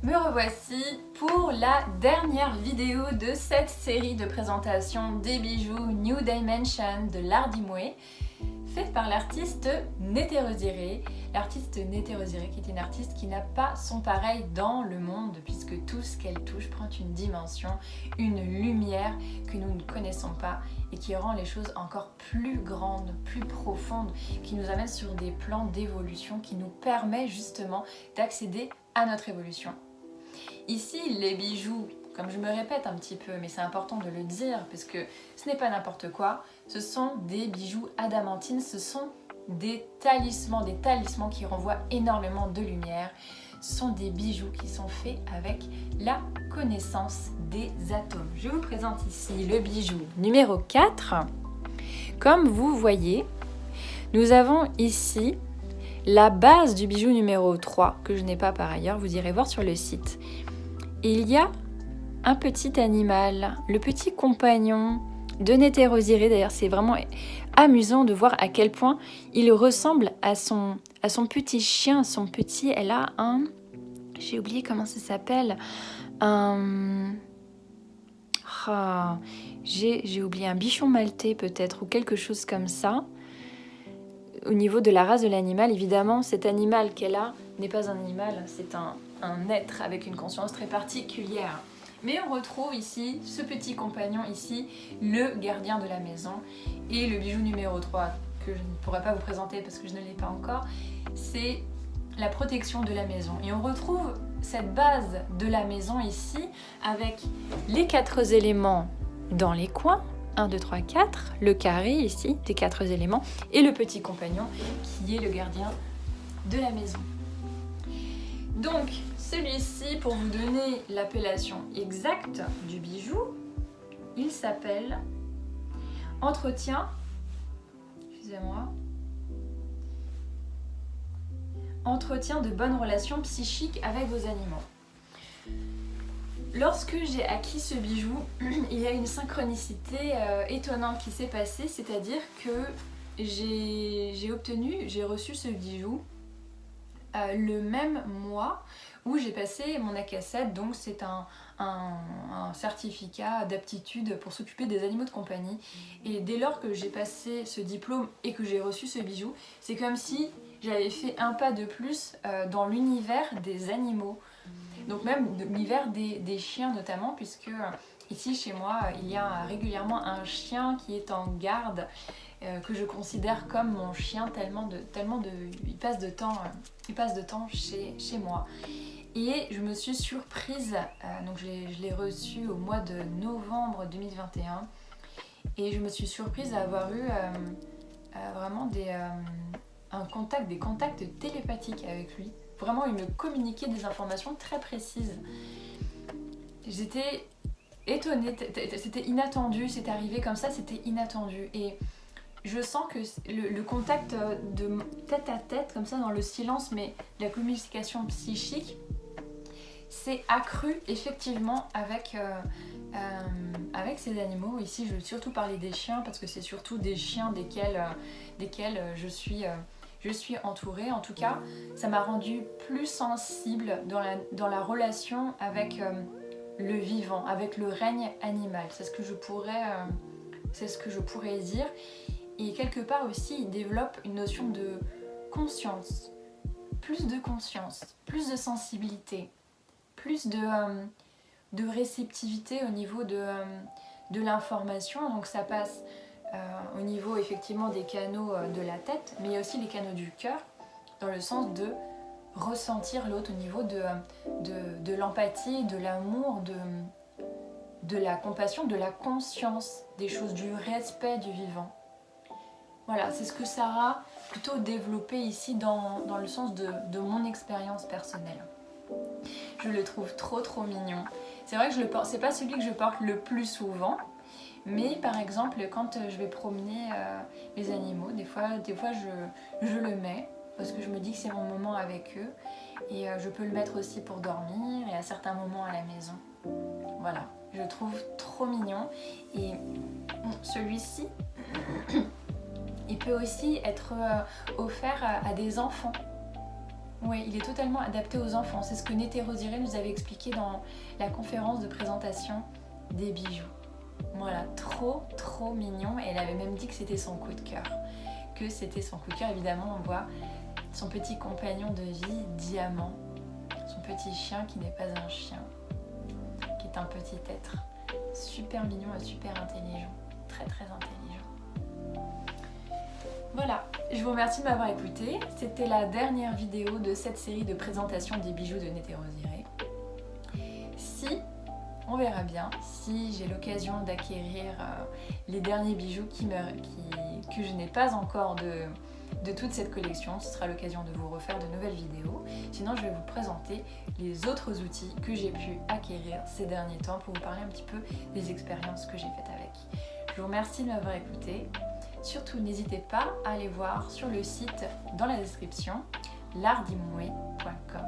Me revoici pour la dernière vidéo de cette série de présentation des bijoux New Dimension de Lardimoué, faite par l'artiste Nétérosiré. L'artiste Nétérosiré qui est une artiste qui n'a pas son pareil dans le monde, puisque tout ce qu'elle touche prend une dimension, une lumière que nous ne connaissons pas et qui rend les choses encore plus grandes, plus profondes, qui nous amène sur des plans d'évolution, qui nous permet justement d'accéder à notre évolution. Ici, les bijoux, comme je me répète un petit peu, mais c'est important de le dire, parce que ce n'est pas n'importe quoi, ce sont des bijoux adamantines, ce sont des talismans qui renvoient énormément de lumière. Ce sont des bijoux qui sont faits avec la connaissance des atomes. Je vous présente ici le bijou numéro 4. Comme vous voyez, nous avons ici la base du bijou numéro 3, que je n'ai pas par ailleurs, vous irez voir sur le site. Et il y a un petit animal, le petit compagnon de Nétérosiré. D'ailleurs, c'est vraiment amusant de voir à quel point il ressemble à son petit chien, elle a un... J'ai oublié comment ça s'appelle. J'ai oublié un bichon maltais peut-être, ou quelque chose comme ça. Au niveau de la race de l'animal, évidemment, cet animal qu'elle a n'est pas un animal, c'est un être avec une conscience très particulière. Mais on retrouve ici ce petit compagnon ici, le gardien de la maison. Et le bijou numéro 3, que je ne pourrais pas vous présenter parce que je ne l'ai pas encore, c'est la protection de la maison. Et on retrouve cette base de la maison ici, avec les 4 éléments dans les coins, 1, 2, 3, 4, le carré ici, des 4 éléments, et le petit compagnon qui est le gardien de la maison. Donc, celui-ci, pour vous donner l'appellation exacte du bijou, il s'appelle Entretien de bonnes relations psychiques avec vos animaux. Lorsque j'ai acquis ce bijou, il y a une synchronicité étonnante qui s'est passée, c'est-à-dire que j'ai reçu ce bijou le même mois où j'ai passé mon ACA7, donc c'est un certificat d'aptitude pour s'occuper des animaux de compagnie. Et dès lors que j'ai passé ce diplôme et que j'ai reçu ce bijou, c'est comme si j'avais fait un pas de plus dans l'univers des animaux. Donc même l'univers des chiens notamment, puisque ici chez moi, il y a régulièrement un chien qui est en garde, que je considère comme mon chien il passe de temps chez moi. Et je me suis surprise, donc je l'ai reçu au mois de novembre 2021, et je me suis surprise à avoir eu vraiment des contacts télépathiques avec lui. Vraiment, il me communiquait des informations très précises. J'étais étonnée, c'était inattendu, c'est arrivé comme ça, c'était inattendu. Et je sens que le contact de tête à tête, comme ça dans le silence, mais de la communication psychique, s'est accru effectivement avec ces animaux. Ici, je veux surtout parler des chiens, parce que c'est surtout des chiens desquels je suis entourée. En tout cas, ça m'a rendue plus sensible dans la relation avec le vivant, avec le règne animal. C'est ce que je pourrais dire. Et quelque part aussi, il développe une notion de conscience, plus de sensibilité, plus de réceptivité au niveau de l'information. Donc ça passe au niveau effectivement des canaux de la tête, mais il y a aussi les canaux du cœur, dans le sens de ressentir l'autre au niveau de l'empathie, de l'amour, de la compassion, de la conscience des choses, du respect du vivant. Voilà, c'est ce que Sarah a plutôt développé ici dans le sens de mon expérience personnelle. Je le trouve trop mignon. C'est vrai que c'est pas celui que je porte le plus souvent, mais par exemple quand je vais promener les animaux, des fois je le mets parce que je me dis que c'est mon moment avec eux, et je peux le mettre aussi pour dormir et à certains moments à la maison. Voilà, je le trouve trop mignon. Et celui-ci, il peut aussi être offert à des enfants. Oui, il est totalement adapté aux enfants. C'est ce que Nétérosiré nous avait expliqué dans la conférence de présentation des bijoux. Voilà, trop mignon. Et elle avait même dit que c'était son coup de cœur. Évidemment, on voit son petit compagnon de vie, Diamant. Son petit chien qui n'est pas un chien, qui est un petit être. Super mignon et super intelligent. Très intelligent. Voilà, je vous remercie de m'avoir écouté. C'était la dernière vidéo de cette série de présentation des bijoux de Nétérosiré. On verra bien si j'ai l'occasion d'acquérir les derniers bijoux que je n'ai pas encore de toute cette collection. Ce sera l'occasion de vous refaire de nouvelles vidéos. Sinon, je vais vous présenter les autres outils que j'ai pu acquérir ces derniers temps pour vous parler un petit peu des expériences que j'ai faites avec. Je vous remercie de m'avoir écouté. Surtout, n'hésitez pas à aller voir sur le site dans la description lardimoué.com.